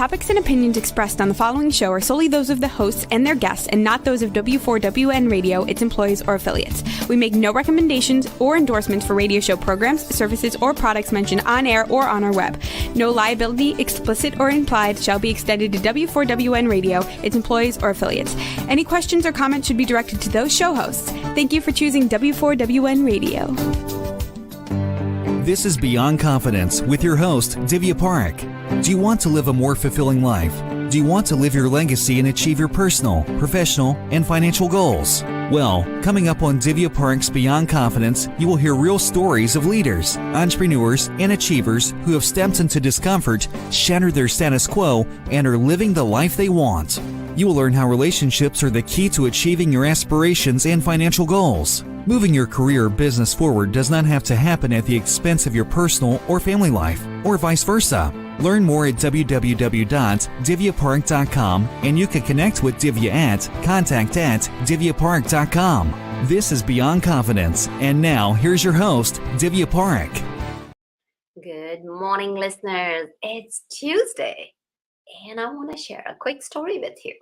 topics and opinions expressed on the following show are solely those of the hosts and their guests and not those of W4WN Radio, its employees, or affiliates. We make no recommendations or endorsements for radio show programs, services, or products mentioned on air or on our web. No liability, explicit or implied, shall be extended to W4WN Radio, its employees, or affiliates. Any questions or comments should be directed to those show hosts. Thank you for choosing W4WN Radio. This is Beyond Confidence with your host, Divya Parekh. Do you want to live a more fulfilling life? Do you want to live your legacy and achieve your personal, professional, and financial goals? Well, coming up on Divya Parekh's Beyond Confidence, you will hear real stories of leaders, entrepreneurs, and achievers who have stepped into discomfort, shattered their status quo, and are living the life they want. You will learn how relationships are the key to achieving your aspirations and financial goals. Moving your career or business forward does not have to happen at the expense of your personal or family life, or vice versa. Learn more at www.divyaparekh.com, and you can connect with Divya at contact@divyaparekh.com. This is Beyond Confidence, and now here's your host, Divya Parekh. Good morning, listeners. It's Tuesday, and I want to share a quick story with you.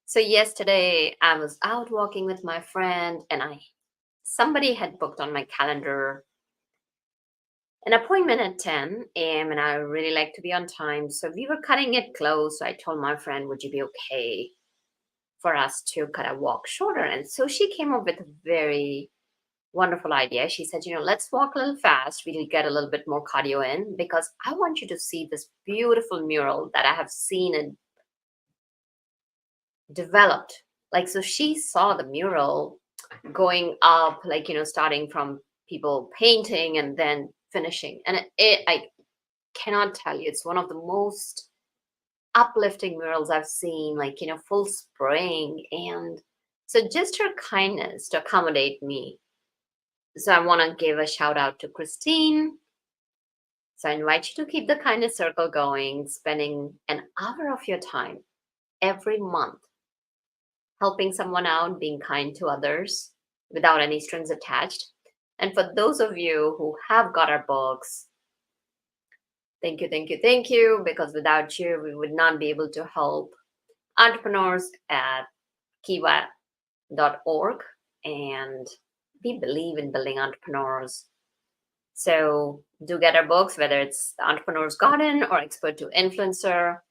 So yesterday, I was out walking with my friend, and somebody had booked on my calendar an appointment at 10 a.m. and I really like to be on time. So we were cutting it close. So I told my friend, would you be okay for us to cut a walk shorter? And so she came up with a very wonderful idea. She said, let's walk a little fast. We'll get a little bit more cardio in because I want you to see this beautiful mural that I have seen and developed. So she saw the mural going up, starting from people painting and then finishing. And I cannot tell you, it's one of the most uplifting murals I've seen, full spraying. And so just her kindness to accommodate me. So I want to give a shout out to Christine. So I invite you to keep the kindness circle going, spending an hour of your time every month helping someone out, being kind to others without any strings attached. And for those of you who have got our books, thank you, because without you, we would not be able to help entrepreneurs at kiva.org. And we believe in building entrepreneurs. So do get our books, whether it's The Entrepreneur's Garden or Expert to Influencer.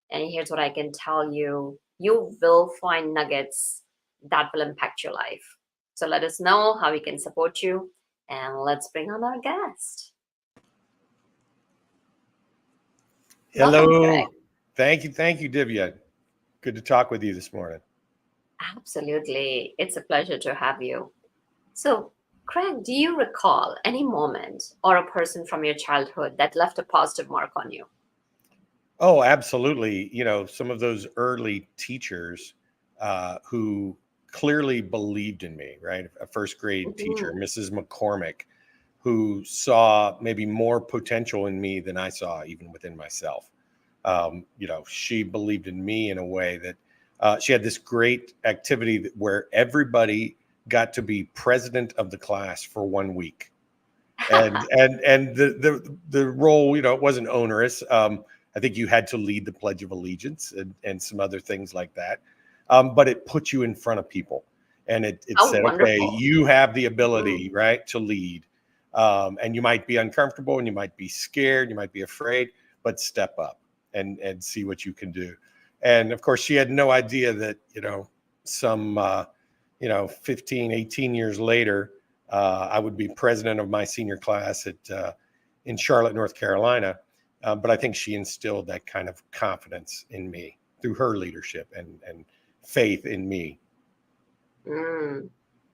And here's what I can tell you. You will find nuggets that will impact your life. So let us know how we can support you. And let's bring on our guest. Hello. Welcome, Thank you, Divya. Good to talk with you this morning. Absolutely. It's a pleasure to have you. So, Craig, do you recall any moment or a person from your childhood that left a positive mark on you? Oh, absolutely. Some of those early teachers who clearly believed in me, right? A first grade teacher, Mrs. McCormick, who saw maybe more potential in me than I saw even within myself. She believed in me in a way that she had this great activity where everybody got to be president of the class for 1 week. And the role, it wasn't onerous. I think you had to lead the Pledge of Allegiance and some other things like that. But it put you in front of people. And it said, wonderful. okay, you have the ability, right, to lead. And you might be uncomfortable and you might be scared, you might be afraid, but step up and see what you can do. And of course, she had no idea that, some 15, 18 years later, I would be president of my senior class in Charlotte, North Carolina. But I think she instilled that kind of confidence in me through her leadership and faith in me.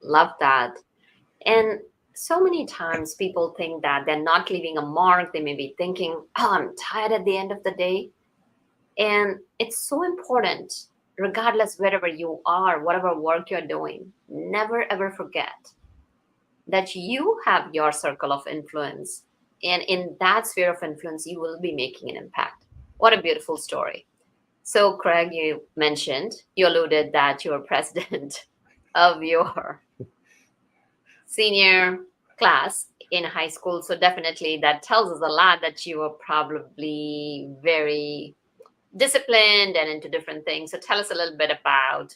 Love that. And so many times people think that they're not leaving a mark. They may be thinking, oh, I'm tired at the end of the day. And it's so important, regardless wherever you are, whatever work you're doing, never ever forget that you have your circle of influence. And in that sphere of influence, you will be making an impact. What a beautiful story. So, Craig, you alluded that you were president of your senior class in high school. So definitely that tells us a lot that you were probably very disciplined and into different things. So tell us a little bit about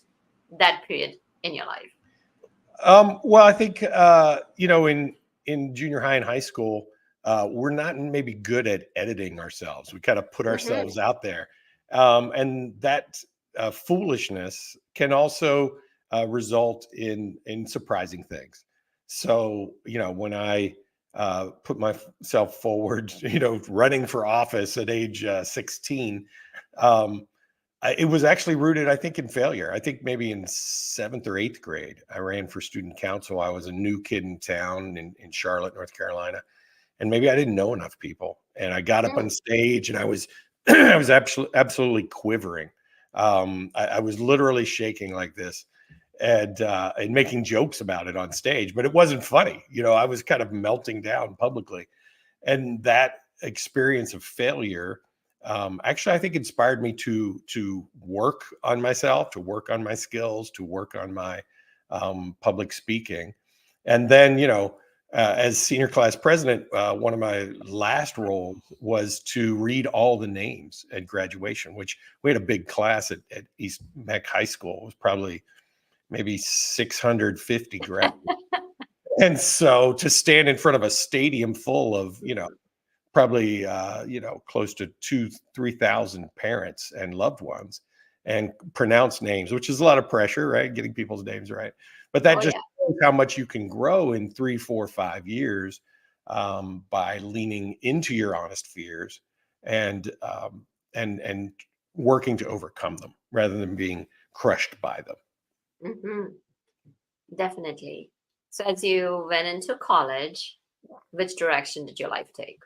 that period in your life. Well, I think in junior high and high school, we're not maybe good at editing ourselves. We kind of put Mm-hmm. ourselves out there, and that foolishness can also result in surprising things. So when I put myself forward, running for office at age 16. Um, it was actually rooted, I think, in failure. I think maybe in seventh or eighth grade, I ran for student council. I was a new kid in town in Charlotte, North Carolina, and maybe I didn't know enough people. And I got up on Mm. stage, and I was, I was absolutely quivering. I was literally shaking like this, and making jokes about it on stage, but it wasn't funny. I was kind of melting down publicly, and that experience of failure actually I think inspired me to work on myself, to work on my skills, to work on my public speaking. And then as senior class president, one of my last roles was to read all the names at graduation, which we had a big class at East Meck High School. It was probably maybe 650 graduates. And so to stand in front of a stadium full of probably close to 2,000-3,000 parents and loved ones, and pronounce names, which is a lot of pressure, right? Getting people's names right. But that Oh just yeah. shows how much you can grow in 3, 4, 5 years, by leaning into your honest fears, and working to overcome them rather than being crushed by them. Hmm. Definitely. So as you went into college, which direction did your life take?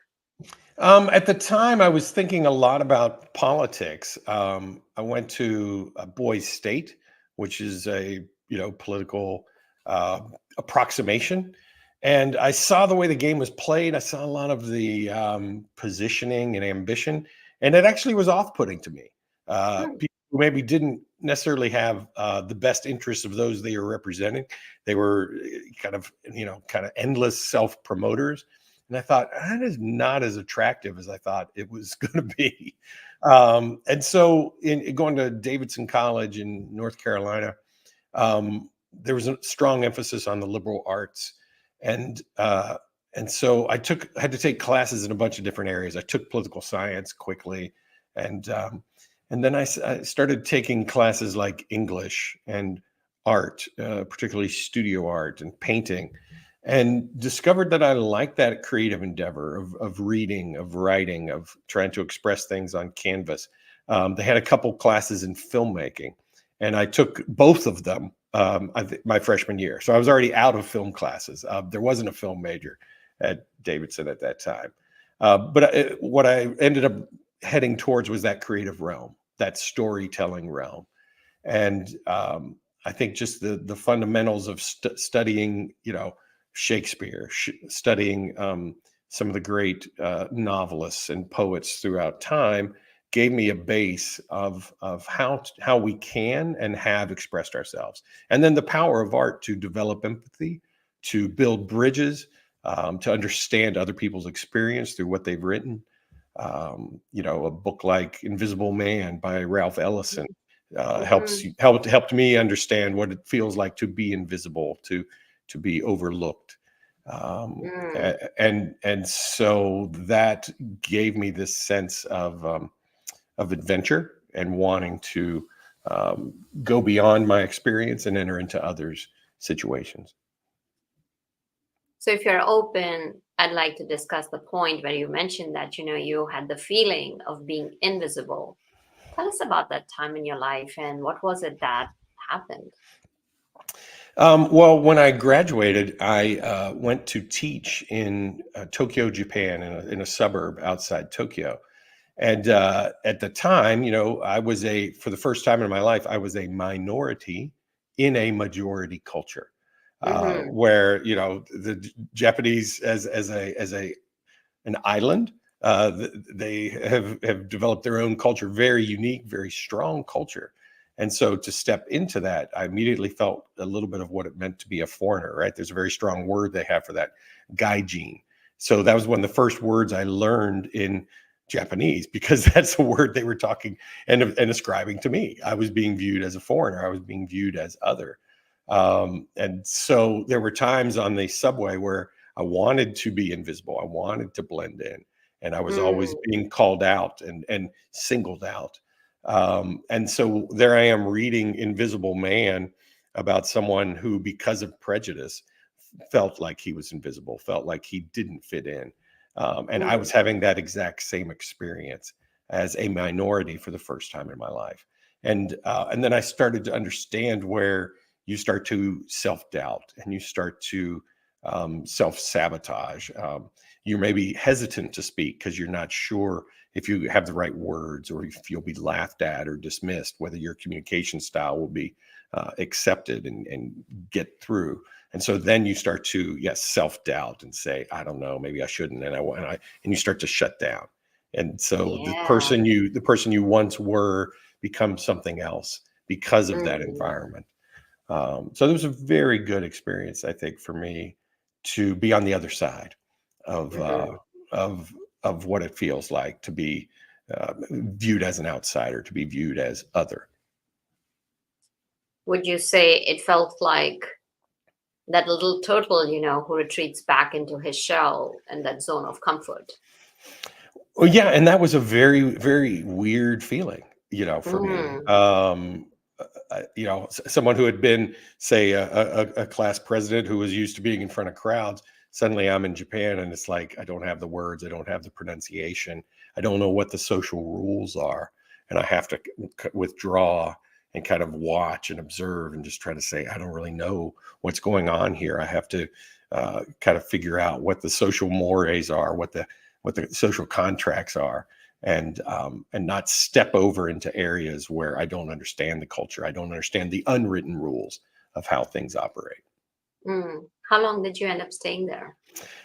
At the time, I was thinking a lot about politics. I went to Boise State, which is a political uh, approximation, and I saw the way the game was played. I saw a lot of the positioning and ambition, and it actually was off-putting to me. Mm. People who maybe didn't necessarily have the best interests of those they were representing. They were kind of endless self-promoters, and I thought, that is not as attractive as I thought it was going to be. And so, in going to Davidson College in North Carolina, there was a strong emphasis on the liberal arts, and and so had to take classes in a bunch of different areas. I took political science quickly, and then I started taking classes like English and art, particularly studio art and painting, and discovered that I liked that creative endeavor of reading, of writing, of trying to express things on canvas. They had a couple classes in filmmaking, and I took both of them my freshman year. So I was already out of film classes. There wasn't a film major at Davidson at that time. But what I ended up heading towards was that creative realm, that storytelling realm. And I think just the fundamentals of studying, Shakespeare, studying some of the great novelists and poets throughout time gave me a base of how we can and have expressed ourselves, and then the power of art to develop empathy, to build bridges, to understand other people's experience through what they've written. A book like Invisible Man by Ralph Ellison Hmm. helped me understand what it feels like to be invisible, to be overlooked, Mm. and so that gave me this sense of adventure and wanting to go beyond my experience and enter into others' situations. So if you're open, I'd like to discuss the point where you mentioned that, you had the feeling of being invisible. Tell us about that time in your life and what was it that happened? Well, when I graduated, I went to teach in Tokyo, Japan, in a suburb outside Tokyo. And at the time, for the first time in my life, I was a minority in a majority culture, Hmm. where the Japanese as an island. They have developed their own culture, very unique, very strong culture. And so to step into that, I immediately felt a little bit of what it meant to be a foreigner, right? There's a very strong word they have for that, gaijin. So that was one of the first words I learned in Japanese, because that's a word they were talking and ascribing to me. I was being viewed as a foreigner. I was being viewed as other. And so there were times on the subway where I wanted to be invisible. I wanted to blend in, and I was always Mm, being called out and singled out. And so there I am reading Invisible Man about someone who, because of prejudice, felt like he was invisible, felt like he didn't fit in. And I was mm, having that exact same experience as a minority for the first time in my life. And then I started to understand where you start to self doubt and you start to self sabotage. You may be hesitant to speak because you're not sure if you have the right words or if you'll be laughed at or dismissed, whether your communication style will be accepted and get through. And so then you start to, yes, self doubt and say, I don't know, maybe I shouldn't, and you start to shut down. And so yeah. the person you once were becomes something else because of that Mm, environment. So there was a very good experience, I think, for me to be on the other side of mhm. of of what it feels like to be viewed as an outsider, to be viewed as other. Would you say it felt like that little turtle, who retreats back into his shell and that zone of comfort? Well, yeah, and that was a very, very weird feeling, for me. Mm, Someone who had been, say, a class president who was used to being in front of crowds. Suddenly, I'm in Japan, and it's like I don't have the words, I don't have the pronunciation, I don't know what the social rules are, and I have to withdraw and kind of watch and observe and just try to say, I don't really know what's going on here. I have to kind of figure out what the social mores are, what the social contracts are, and not step over into areas where I don't understand the culture. I don't understand the unwritten rules of how things operate. mm. How long did you end up staying there?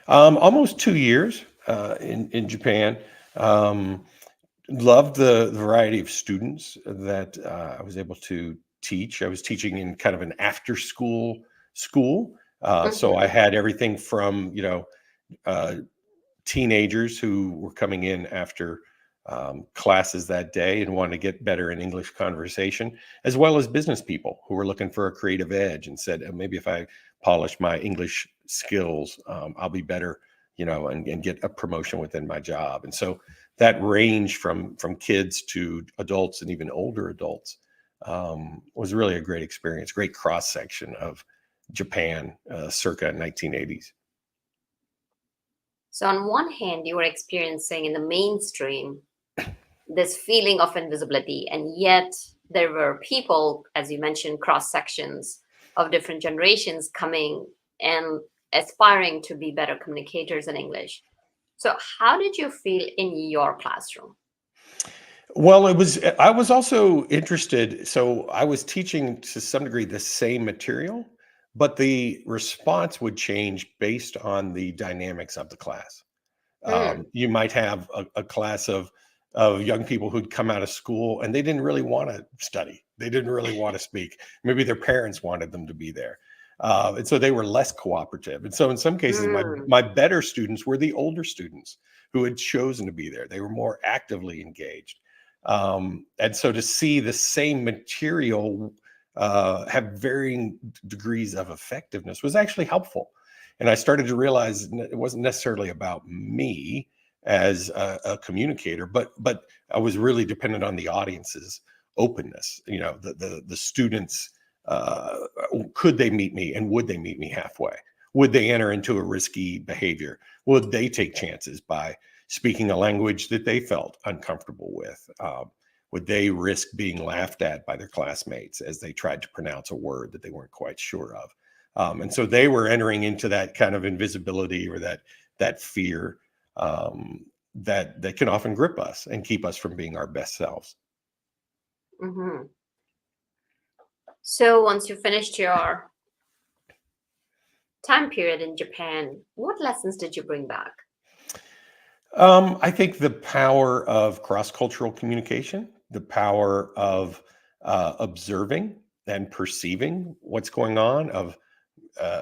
Almost 2 years in Japan. Um, Loved the variety of students that I was able to teach. I was teaching in kind of an after school. So I Hmm. had everything from, uh, teenagers who were coming in after classes that day and wanted to get better in English conversation, as well as business people who were looking for a creative edge and said, maybe if I polish my English skills, I'll be better, and get a promotion within my job. And so that range from kids to adults and even older adults was really a great experience, great cross section of Japan circa 1980s. So, on one hand, you were experiencing in the mainstream this feeling of invisibility, and yet there were people, as you mentioned, cross sections of different generations coming and aspiring to be better communicators in English. So, how did you feel in your classroom? Well, I was also interested. So I was teaching to some degree the same material, but the response would change based on the dynamics of the class. Mm, You might have a class of young people who'd come out of school and they didn't really want to study. They didn't really want to speak. Maybe their parents wanted them to be there. And so they were less cooperative. And so in some cases, my mm, my better students were the older students who had chosen to be there. They were more actively engaged. And so to see the same material have varying degrees of effectiveness was actually helpful. And I started to realize it wasn't necessarily about me as a communicator, but I was really dependent on the audience's openness. The students, could they meet me, and would they meet me halfway? Would they enter into a risky behavior? Would they take chances by speaking a language that they felt uncomfortable with? Would they risk being laughed at by their classmates as they tried to pronounce a word that they weren't quite sure of? And so they were entering into that kind of invisibility or that fear that can often grip us and keep us from being our best selves. hmm. So, once you finished your time period in Japan, what lessons did you bring back? I think the power of cross-cultural communication, the power of observing and perceiving what's going on, of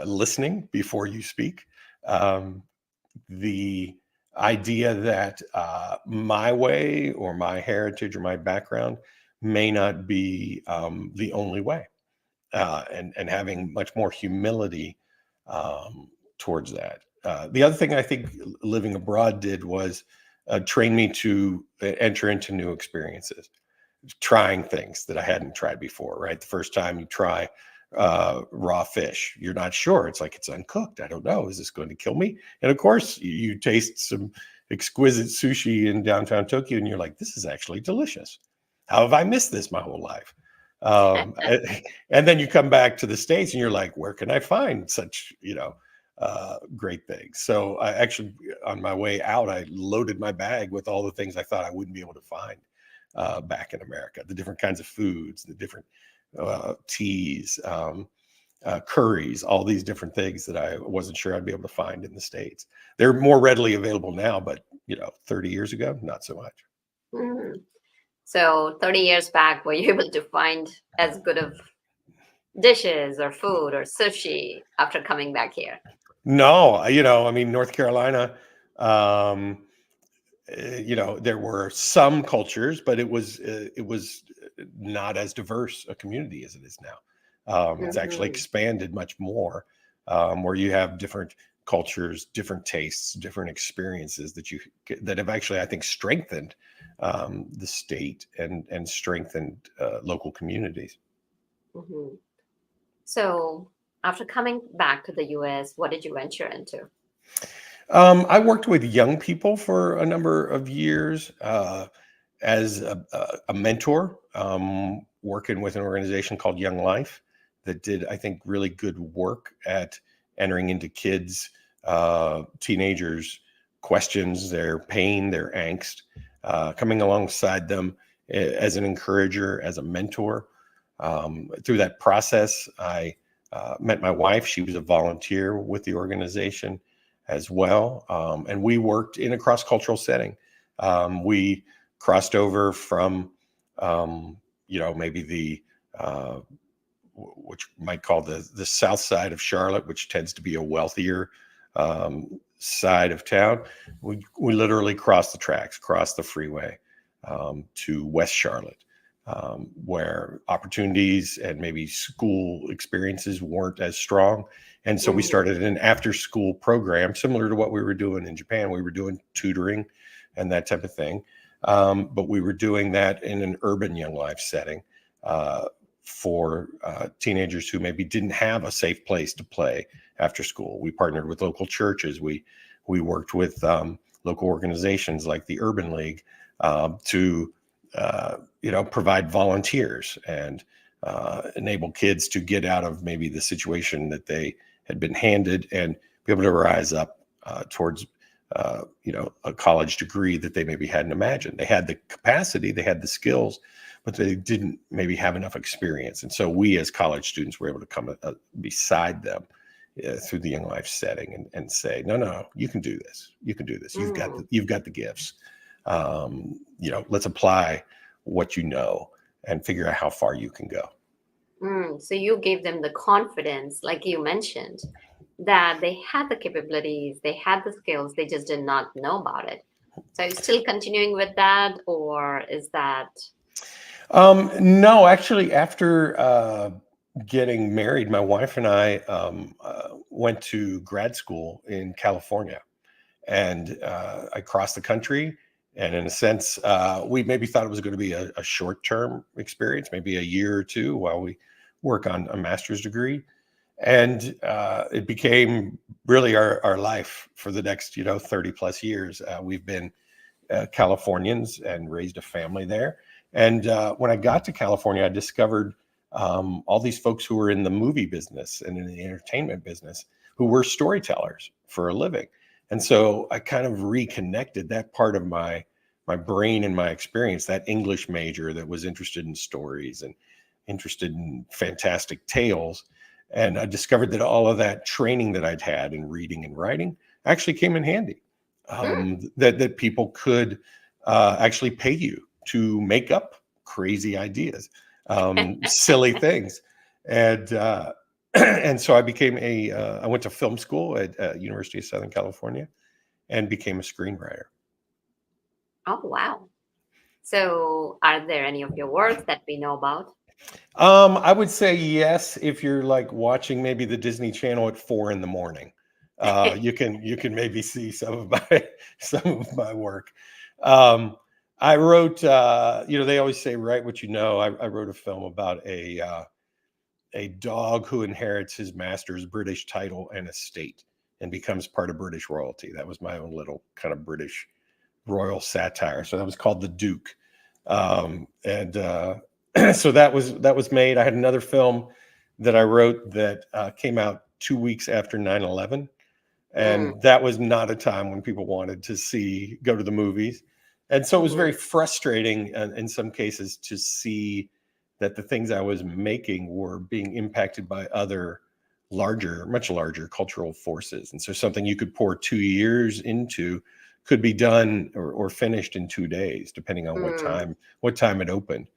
listening before you speak, um, the idea that my way or my heritage or my background may not be the only way, and having much more humility towards that. The other thing I think living abroad did was train me to enter into new experiences, trying things that I hadn't tried before, right? The first time you try raw fish, you're not sure. It's like, it's uncooked. I don't know. Is this going to kill me? And of course, you taste some exquisite sushi in downtown Tokyo, and you're like, this is actually delicious. How have I missed this my whole life? And then you come back to the States and you're like, where can I find such, great things? So I actually, on my way out, I loaded my bag with all the things I thought I wouldn't be able to find back in America, the different kinds of foods, the different teas, curries, all these different things that I wasn't sure I'd be able to find in the States. They're more readily available now, but 30 years ago, not so much. Mm. So 30 years back, were you able to find as good of dishes or food or sushi after coming back here? No, I mean, North Carolina, there were some cultures, but it was not as diverse a community as it is now. It's actually expanded much more, where you have different cultures, different tastes, different experiences that have actually, I think, strengthened the state and strengthened local communities. Mm-hmm. So after coming back to the US, what did you venture into? I worked with young people for a number of years as a mentor, working with an organization called Young Life that did, I think, really good work at entering into kids, teenagers' questions, their pain, their angst, coming alongside them as an encourager, as a mentor. Through that process, I met my wife. She was a volunteer with the organization as well. And we worked in a cross-cultural setting. We crossed over from, maybe the, which might call the south side of Charlotte, which tends to be a wealthier side of town. We literally crossed the tracks, crossed the freeway to West Charlotte, where opportunities and maybe school experiences weren't as strong. And so we started an after-school program similar to what we were doing in Japan. We were doing tutoring and that type of thing. But we were doing that in an urban Young Life setting for teenagers who maybe didn't have a safe place to play after school. We partnered with local churches. We worked with local organizations like the Urban League to provide volunteers and enable kids to get out of maybe the situation that they had been handed and be able to rise up towards a college degree that they maybe hadn't imagined. They had the capacity, they had the skills, but they didn't maybe have enough experience. And so we as college students were able to come beside them through the Young Life setting and say, no, you can do this. You can do this. You've got the gifts. Let's apply what you know and figure out how far you can go. So you gave them the confidence, like you mentioned, that they had the capabilities, they had the skills, they just did not know about it. So are you still continuing with that, or is that? No, actually, after getting married, my wife and I went to grad school in California, and I crossed the country. And in a sense, we maybe thought it was going to be a short-term experience, maybe a year or two while we work on a master's degree. And it became really our life for the next, 30 plus years. We've been Californians and raised a family there. And when I got to California, I discovered all these folks who were in the movie business and in the entertainment business who were storytellers for a living. And so I kind of reconnected that part of my brain and my experience, that English major that was interested in stories and interested in fantastic tales. And I discovered that all of that training that I'd had in reading and writing actually came in handy. That people could actually pay you to make up crazy ideas, silly things. And so I became I went to film school at University of Southern California. and became a screenwriter. Oh, wow. So are there any of your works that we know about? I would say yes, if you're like watching maybe the Disney Channel at 4 in the morning. You can maybe see some of my some of my work. I wrote, they always say write what you know. I wrote a film about a dog who inherits his master's British title and estate and becomes part of British royalty. That was my own little kind of British royal satire. So that was called The Duke. And so that was made. I had another film that I wrote that came out 2 weeks after 9/11. And that was not a time when people wanted to go to the movies. And so it was very frustrating in some cases to see that the things I was making were being impacted by other much larger cultural forces. And so something you could pour 2 years into could be done or finished in 2 days, depending on what time it opened.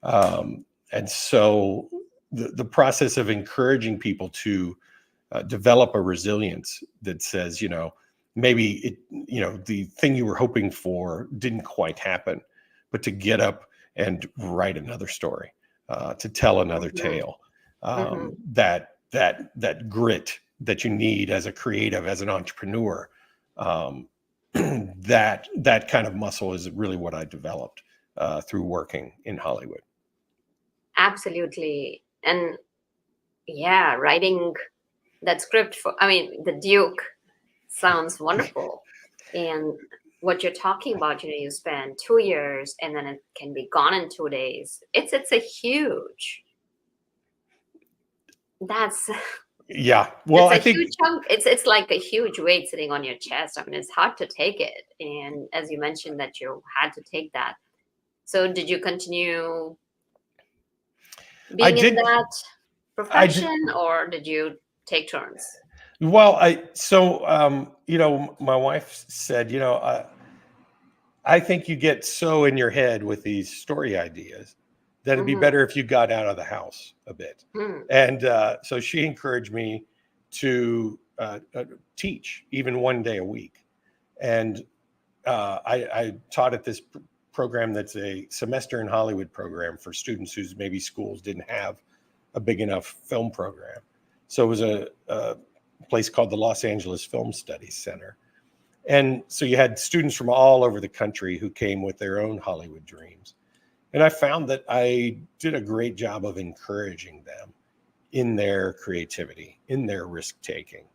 And so the process of encouraging people to develop a resilience that says, maybe the thing you were hoping for didn't quite happen, but to get up and write another story, to tell another tale, that grit that you need as a creative, as an entrepreneur, that kind of muscle is really what I developed through working in Hollywood. Absolutely. And yeah, writing that script The Duke sounds wonderful. And what you're talking about, you spend 2 years and then it can be gone in 2 days. It's a huge, that's yeah. Well, it's a huge chunk. It's like a huge weight sitting on your chest. It's hard to take it. And as you mentioned that you had to take that. So did you continue being in that profession or did you take turns? Well, my wife said, I think you get so in your head with these story ideas that it'd be better if you got out of the house a bit. And so she encouraged me to teach even 1 day a week. And I taught at this program that's a semester in Hollywood program for students whose maybe schools didn't have a big enough film program. So it was a place called the Los Angeles Film Studies Center. And so you had students from all over the country who came with their own Hollywood dreams. And I found that I did a great job of encouraging them in their creativity, in their risk-taking,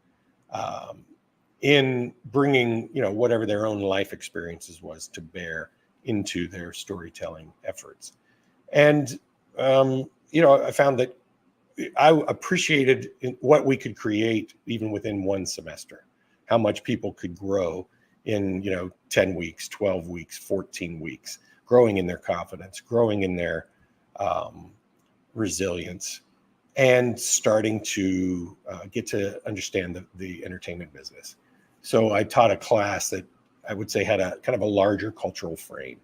in bringing, whatever their own life experiences was to bear into their storytelling efforts. And, I found that I appreciated what we could create even within one semester, how much people could grow in, 10 weeks, 12 weeks, 14 weeks, growing in their confidence, growing in their resilience, and starting to get to understand the entertainment business. So I taught a class that I would say had a kind of a larger cultural frame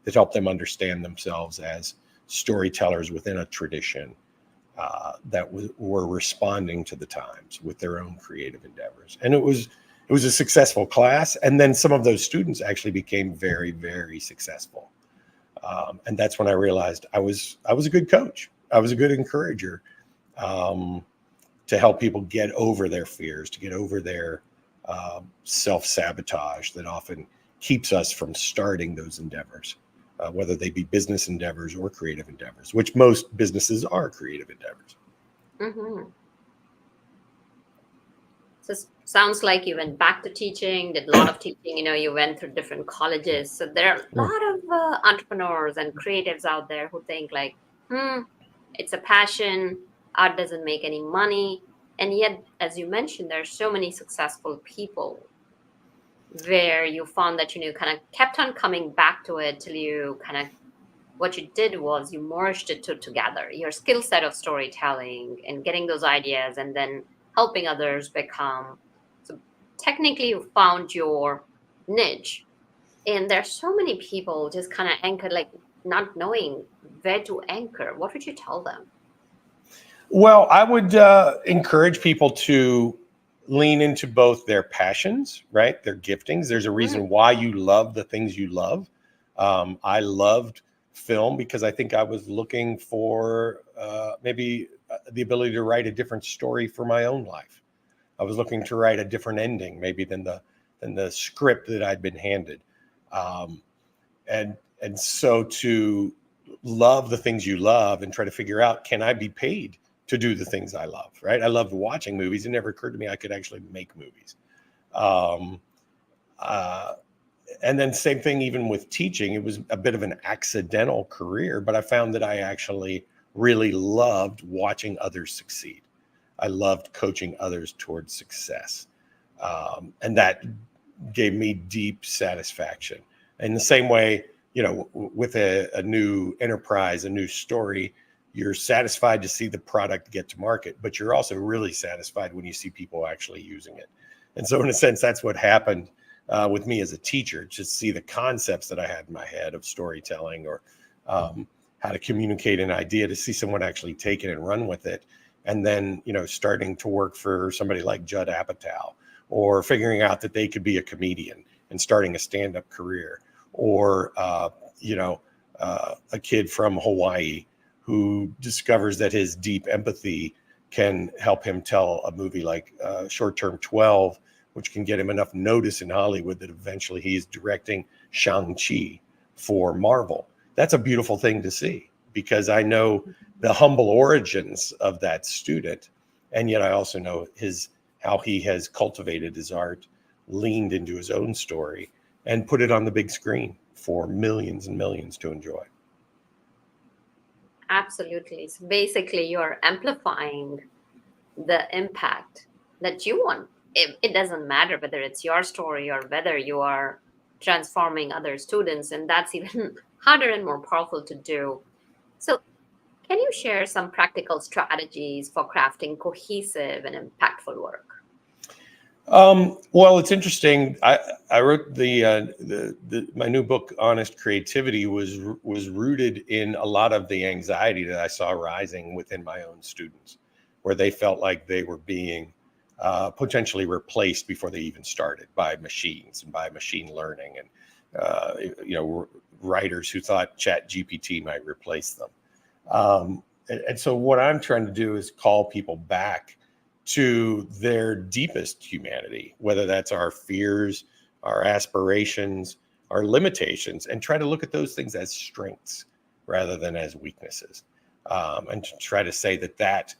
that helped them understand themselves as storytellers within a tradition that were responding to the times with their own creative endeavors. And it was a successful class. And then some of those students actually became very, very successful. And that's when I realized I was a good coach. I was a good encourager to help people get over their fears, to get over their self-sabotage that often keeps us from starting those endeavors, whether they be business endeavors or creative endeavors, which most businesses are creative endeavors. So it sounds like you went back to teaching, did a lot of teaching, you went through different colleges. So there are a lot of entrepreneurs and creatives out there who think like, it's a passion, art doesn't make any money. And yet, as you mentioned, there's so many successful people where you found that, kind of kept on coming back to it till you what you did was you merged it together, your skill set of storytelling and getting those ideas and then helping others become. So technically you found your niche. And there's so many people just kind of anchored, like not knowing where to anchor. What would you tell them? Well, I would encourage people to lean into both their passions, right? Their giftings. There's a reason why you love the things you love. I loved film because I think I was looking for maybe the ability to write a different story for my own life. I was looking to write a different ending, maybe than the script that I'd been handed. And so to love the things you love and try to figure out, can I be paid to do the things I love, right? I loved watching movies. It never occurred to me I could actually make movies. And then same thing, even with teaching, it was a bit of an accidental career, but I found that I actually really loved watching others succeed. I loved coaching others towards success. And that gave me deep satisfaction. In the same way, you know, with a new enterprise, a new story, you're satisfied to see the product get to market, but you're also really satisfied when you see people actually using it. And so in a sense, that's what happened with me as a teacher, to see the concepts that I had in my head of storytelling or how to communicate an idea, to see someone actually take it and run with it. And then, you know, starting to work for somebody like Judd Apatow, or figuring out that they could be a comedian and starting a stand-up career, or, a kid from Hawaii who discovers that his deep empathy can help him tell a movie like Short Term 12, which can get him enough notice in Hollywood that eventually he's directing Shang-Chi for Marvel. That's a beautiful thing to see, because I know the humble origins of that student, and yet I also know how he has cultivated his art, leaned into his own story, and put it on the big screen for millions and millions to enjoy. Absolutely. So basically, you're amplifying the impact that you want. It doesn't matter whether it's your story or whether you are transforming other students, and that's even harder and more powerful to do. So, can you share some practical strategies for crafting cohesive and impactful work? Well, it's interesting. I wrote my new book, Honest Creativity, was rooted in a lot of the anxiety that I saw rising within my own students, where they felt like they were being potentially replaced before they even started by machines and by machine learning, and writers who thought Chat GPT might replace them. And so what I'm trying to do is call people back to their deepest humanity, whether that's our fears, our aspirations, our limitations, and try to look at those things as strengths rather than as weaknesses. And to try to say that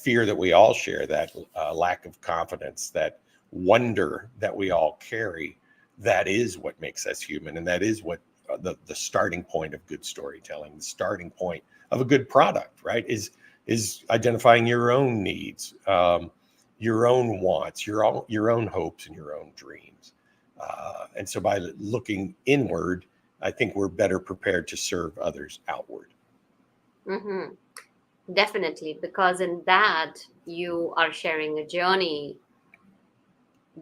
fear that we all share, that lack of confidence, that wonder that we all carry, that is what makes us human. And that is what the starting point of good storytelling, the starting point of a good product, right, is identifying your own needs, your own wants, your own hopes, and your own dreams. And so by looking inward, I think we're better prepared to serve others outward. Mm-hmm. Definitely, because in that you are sharing a journey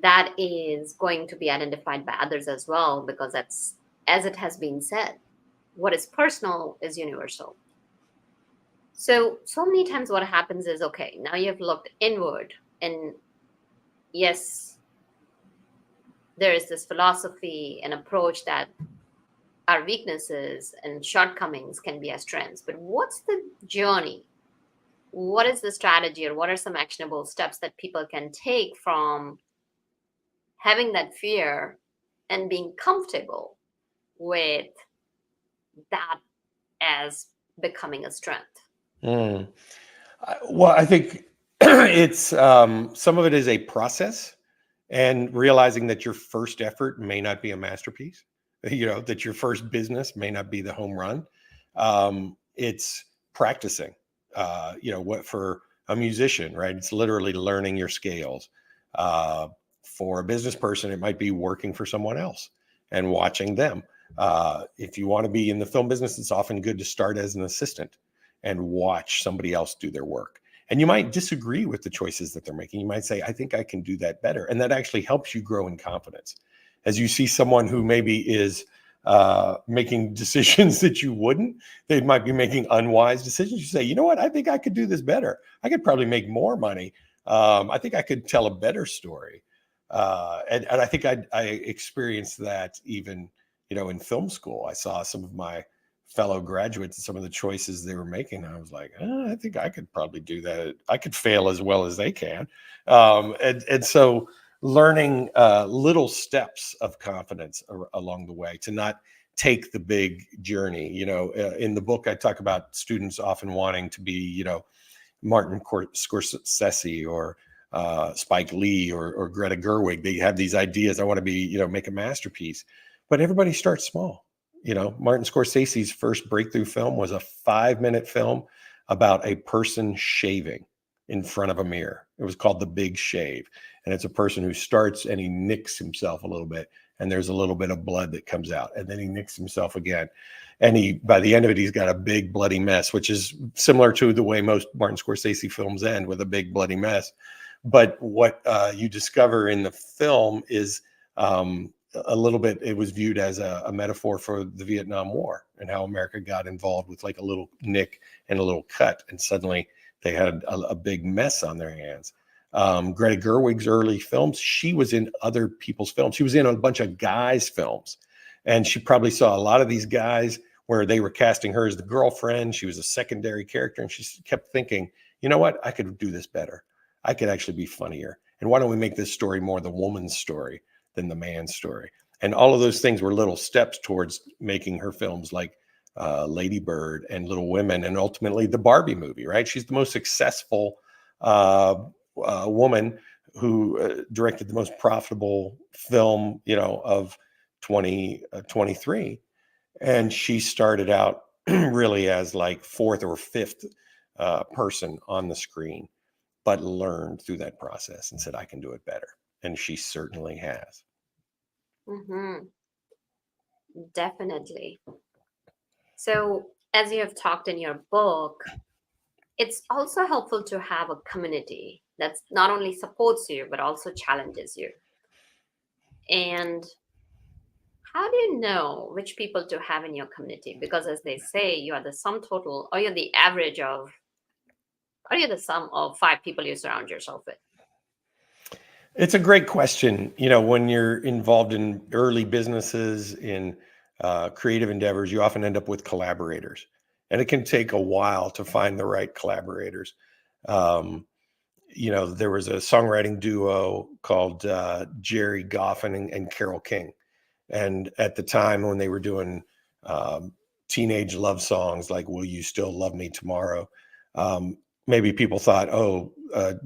that is going to be identified by others as well, because that's, as it has been said, what is personal is universal. So many times what happens is, okay, now you've looked inward, and yes, there is this philosophy and approach that our weaknesses and shortcomings can be our strengths. But what's the journey? What is the strategy, or what are some actionable steps that people can take from having that fear and being comfortable with that as becoming a strength? Well, I think it's some of it is a process, and realizing that your first effort may not be a masterpiece, that your first business may not be the home run. It's practicing, what for a musician, right? It's literally learning your scales. For a business person, it might be working for someone else and watching them. If you want to be in the film business, it's often good to start as an assistant and watch somebody else do their work. And you might disagree with the choices that they're making. You might say, I think I can do that better. And that actually helps you grow in confidence. As you see someone who maybe is making decisions that you wouldn't, they might be making unwise decisions. You say, you know what, I think I could do this better. I could probably make more money I think I could tell a better story. And I think I experienced that even, in film school. I saw some of my fellow graduates and some of the choices they were making. I was like, I think I could probably do that. I could fail as well as they can. And so learning little steps of confidence along the way, to not take the big journey. In the book, I talk about students often wanting to be, Martin Scorsese or Spike Lee or Greta Gerwig. They have these ideas. I want to be, make a masterpiece, but everybody starts small. Martin Scorsese's first breakthrough film was a 5-minute film about a person shaving in front of a mirror. It was called The Big Shave. And it's a person who starts and he nicks himself a little bit, and there's a little bit of blood that comes out, and then he nicks himself again. And by the end of it, he's got a big bloody mess, which is similar to the way most Martin Scorsese films end, with a big bloody mess. But what you discover in the film is a little bit, it was viewed as a metaphor for the Vietnam War and how America got involved with like a little nick and a little cut, and suddenly they had a big mess on their hands. Greta Gerwig's early films, she was in other people's films. She was in a bunch of guys' films, and she probably saw a lot of these guys where they were casting her as the girlfriend. She was a secondary character, and she kept thinking, you know what, I could do this better. I could actually be funnier. And why don't we make this story more the woman's story than the man's story? And all of those things were little steps towards making her films like Lady Bird and Little Women, and ultimately the Barbie movie, right? She's the most successful woman who directed the most profitable film, of 2023. And she started out really as like fourth or fifth person on the screen, but learned through that process and said, I can do it better. And she certainly has. Mm-hmm. Definitely. So, as you have talked in your book, it's also helpful to have a community that not only supports you, but also challenges you. And how do you know which people to have in your community? Because as they say, you are the sum total, or you're the average of, or you're the sum of 5 people you surround yourself with. It's a great question. When you're involved in early businesses, in creative endeavors, you often end up with collaborators, and it can take a while to find the right collaborators. There was a songwriting duo called Jerry Goffin and Carole King. And at the time when they were doing teenage love songs like Will You Still Love Me Tomorrow, maybe people thought,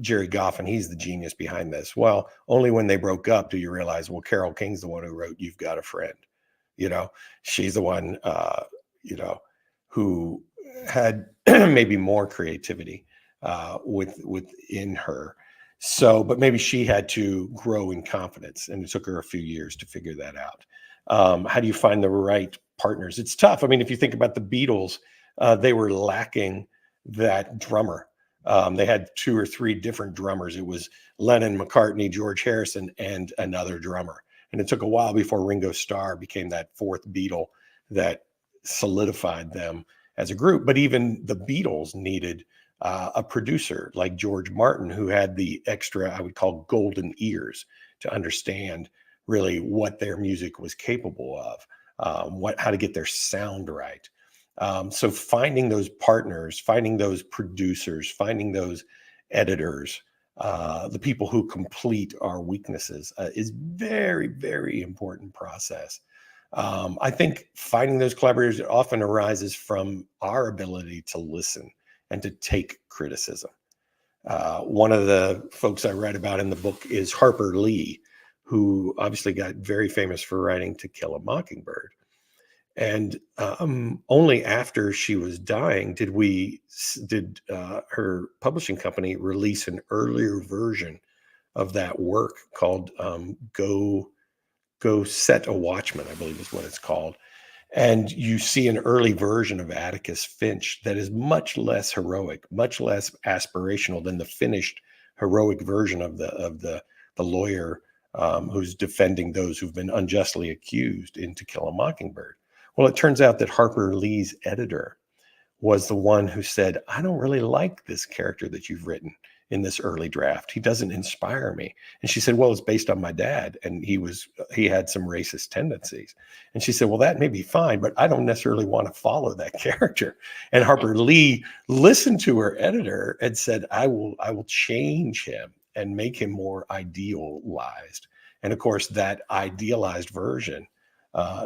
Jerry Goffin, he's the genius behind this. Well, only when they broke up do you realize, well, Carole King's the one who wrote You've Got a Friend. She's the one, who had maybe more creativity within her. So, but maybe she had to grow in confidence, and it took her a few years to figure that out. How do you find the right partners? It's tough. I mean, if you think about the Beatles, they were lacking that drummer. They had 2 or 3 different drummers. It was Lennon, McCartney, George Harrison, and another drummer. And it took a while before Ringo Starr became that 4th Beatle that solidified them as a group. But even the Beatles needed a producer like George Martin, who had the extra, I would call, golden ears to understand really what their music was capable of, how to get their sound right. So finding those partners, finding those producers, finding those editors, the people who complete our weaknesses is very, very important process. I think finding those collaborators often arises from our ability to listen and to take criticism. One of the folks I write about in the book is Harper Lee, who obviously got very famous for writing To Kill a Mockingbird. And only after she was dying did her publishing company release an earlier version of that work called Go Set a Watchman, I believe is what it's called. And you see an early version of Atticus Finch that is much less heroic, much less aspirational than the finished heroic version of the lawyer who's defending those who've been unjustly accused in To Kill a Mockingbird. Well, it turns out that Harper Lee's editor was the one who said, I don't really like this character that you've written in this early draft. He doesn't inspire me. And she said, well, it's based on my dad, and he had some racist tendencies. And she said, well, that may be fine, but I don't necessarily want to follow that character. And Harper Lee listened to her editor and said, I will change him and make him more idealized. And of course, that idealized version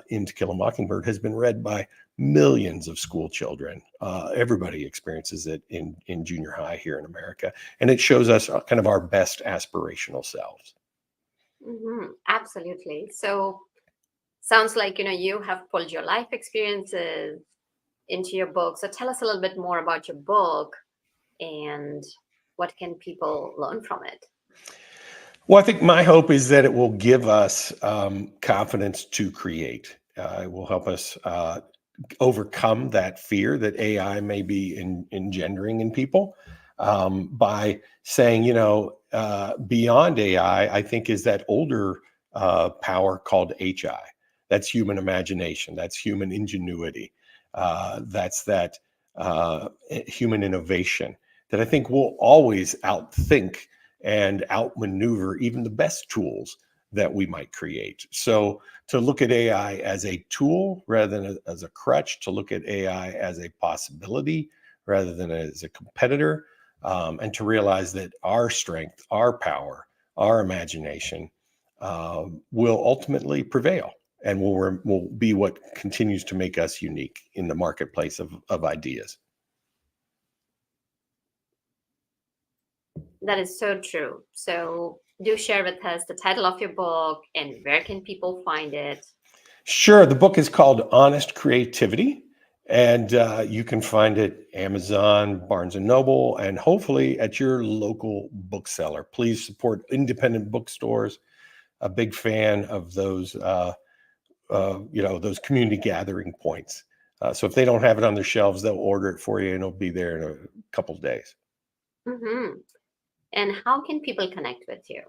in To Kill a Mockingbird has been read by millions of school children. Everybody experiences it in junior high here in America. And it shows us kind of our best aspirational selves. Absolutely. So sounds like, you have pulled your life experiences into your book. So tell us a little bit more about your book and what can people learn from it? Well, I think my hope is that it will give us confidence to create. It will help us overcome that fear that AI may be engendering in people by saying, beyond AI, I think is that older power called HI. That's human imagination. That's human ingenuity. That's that human innovation that I think will always outthink and outmaneuver even the best tools that we might create. So to look at AI as a tool rather than as a crutch, to look at AI as a possibility rather than as a competitor, and to realize that our strength, our power, our imagination will ultimately prevail and will be what continues to make us unique in the marketplace of ideas. That is so true. So do share with us the title of your book and where can people find it? Sure. The book is called Honest Creativity, and you can find it Amazon, Barnes and Noble, and hopefully at your local bookseller. Please support independent bookstores. A big fan of those, those community gathering points. So if they don't have it on their shelves, they'll order it for you, and it'll be there in a couple of days. Mm-hmm. And how can people connect with you?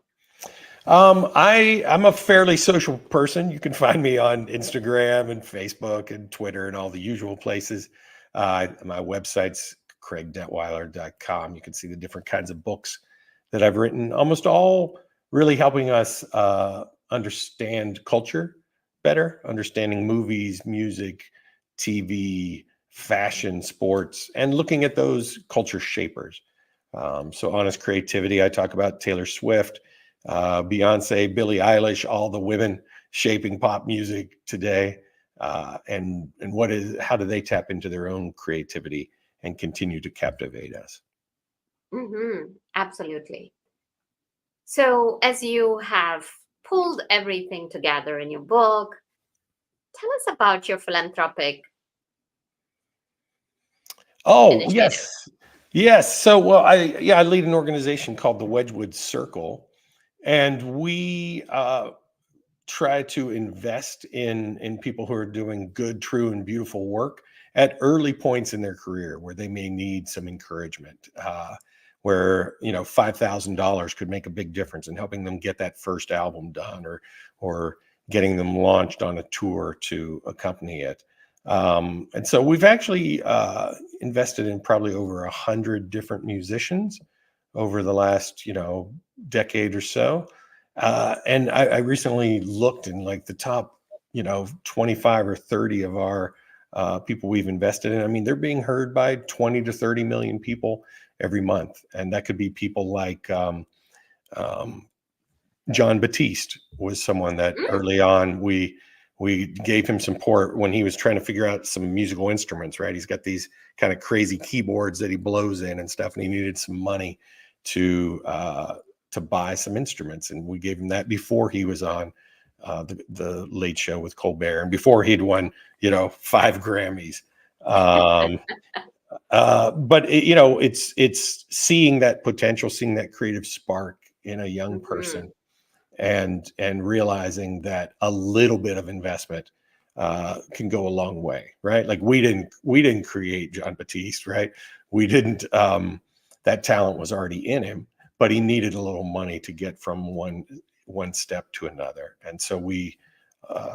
I'm a fairly social person. You can find me on Instagram and Facebook and Twitter and all the usual places. My website's craigdetweiler.com. You can see the different kinds of books that I've written, almost all really helping us understand culture better, understanding movies, music, TV, fashion, sports, and looking at those culture shapers. So Honest Creativity, I talk about Taylor Swift, Beyonce, Billie Eilish, all the women shaping pop music today, and how do they tap into their own creativity and continue to captivate us? Absolutely. So as you have pulled everything together in your book, tell us about your philanthropic initiative. Yes. So, well, I lead an organization called the Wedgwood Circle, and we try to invest in people who are doing good, true, and beautiful work at early points in their career where they may need some encouragement. Where $5,000 could make a big difference in helping them get that first album done, or getting them launched on a tour to accompany it. And so we've actually invested in probably over 100 different musicians over the last decade or so. And I recently looked in like the top 25 or 30 of our people we've invested in. I mean, they're being heard by 20 to 30 million people every month, and that could be people like John Batiste was someone that early on we gave him support when he was trying to figure out some musical instruments, right? He's got these kind of crazy keyboards that he blows in and stuff, and he needed some money to buy some instruments, and we gave him that before he was on the Late Show with Colbert, and before he'd won 5 Grammys. But it's seeing that potential, seeing that creative spark in a young person, and realizing that a little bit of investment can go a long way, right? Like we didn't create John Batiste, right? We didn't. That talent was already in him, but he needed a little money to get from one step to another, and so we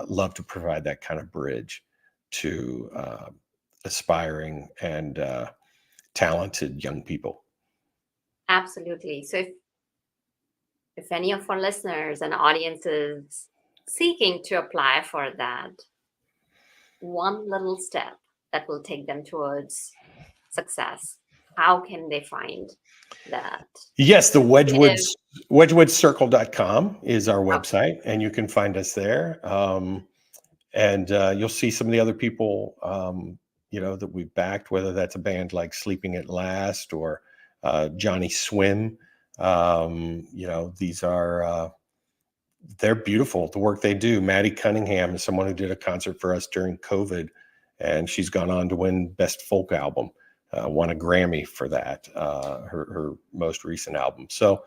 love to provide that kind of bridge to aspiring and talented young people. Absolutely. So if any of our listeners and audiences seeking to apply for that, one little step that will take them towards success, how can they find that? Yes, the Creative. wedgewoodcircle.com is our Okay. website, and you can find us there. And you'll see some of the other people, that we've backed, whether that's a band like Sleeping at Last or Johnny Swim. These are they're beautiful. The work they do. Maddie Cunningham is someone who did a concert for us during COVID, and she's gone on to win Best Folk Album. Won a Grammy for that, her most recent album. So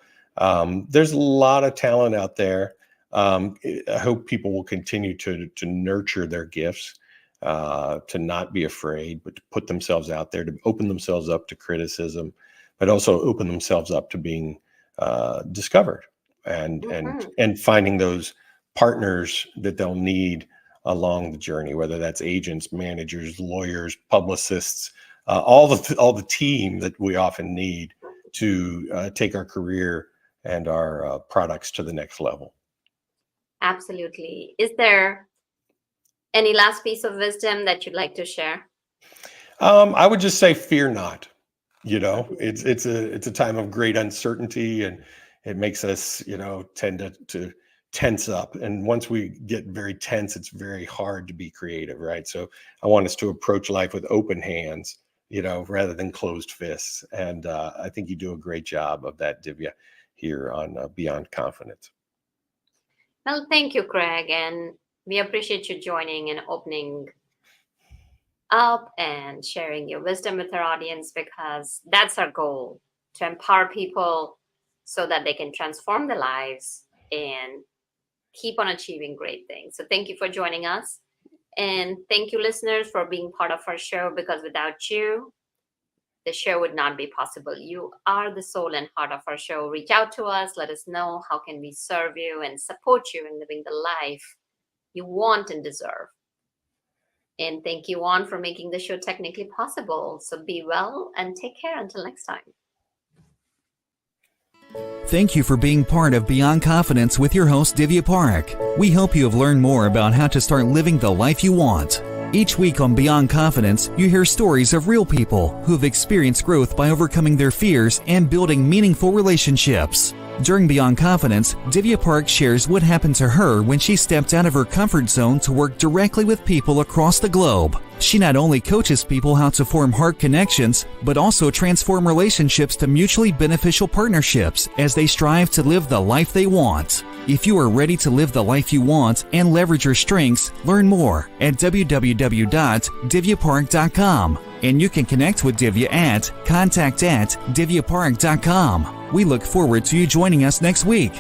there's a lot of talent out there. I hope people will continue to nurture their gifts, to not be afraid, but to put themselves out there, to open themselves up to criticism, but also open themselves up to being discovered and finding those partners that they'll need along the journey, whether that's agents, managers, lawyers, publicists, all the team that we often need to take our career and our products to the next level. Absolutely. Is there any last piece of wisdom that you'd like to share? I would just say, fear not. It's a time of great uncertainty, and it makes us, tend to tense up. And once we get very tense, it's very hard to be creative, right? So I want us to approach life with open hands, rather than closed fists. And I think you do a great job of that, Divya, here on Beyond Confidence. Well, thank you, Craig. And we appreciate you joining and opening up and sharing your wisdom with our audience, because that's our goal, to empower people so that they can transform their lives and keep on achieving great things. So thank you for joining us. And thank you, listeners, for being part of our show, because without you, the show would not be possible. You are the soul and heart of our show. Reach out to us. Let us know how can we serve you and support you in living the life you want and deserve. And thank you, Juan, for making the show technically possible. So be well and take care until next time. Thank you for being part of Beyond Confidence with your host, Divya Parekh. We hope you have learned more about how to start living the life you want. Each week on Beyond Confidence, you hear stories of real people who have experienced growth by overcoming their fears and building meaningful relationships. During Beyond Confidence, Divya Parekh shares what happened to her when she stepped out of her comfort zone to work directly with people across the globe. She not only coaches people how to form heart connections, but also transform relationships to mutually beneficial partnerships as they strive to live the life they want. If you are ready to live the life you want and leverage your strengths, learn more at www.divyaparekh.com. And you can connect with Divya at contact@divyaparekh.com. We look forward to you joining us next week.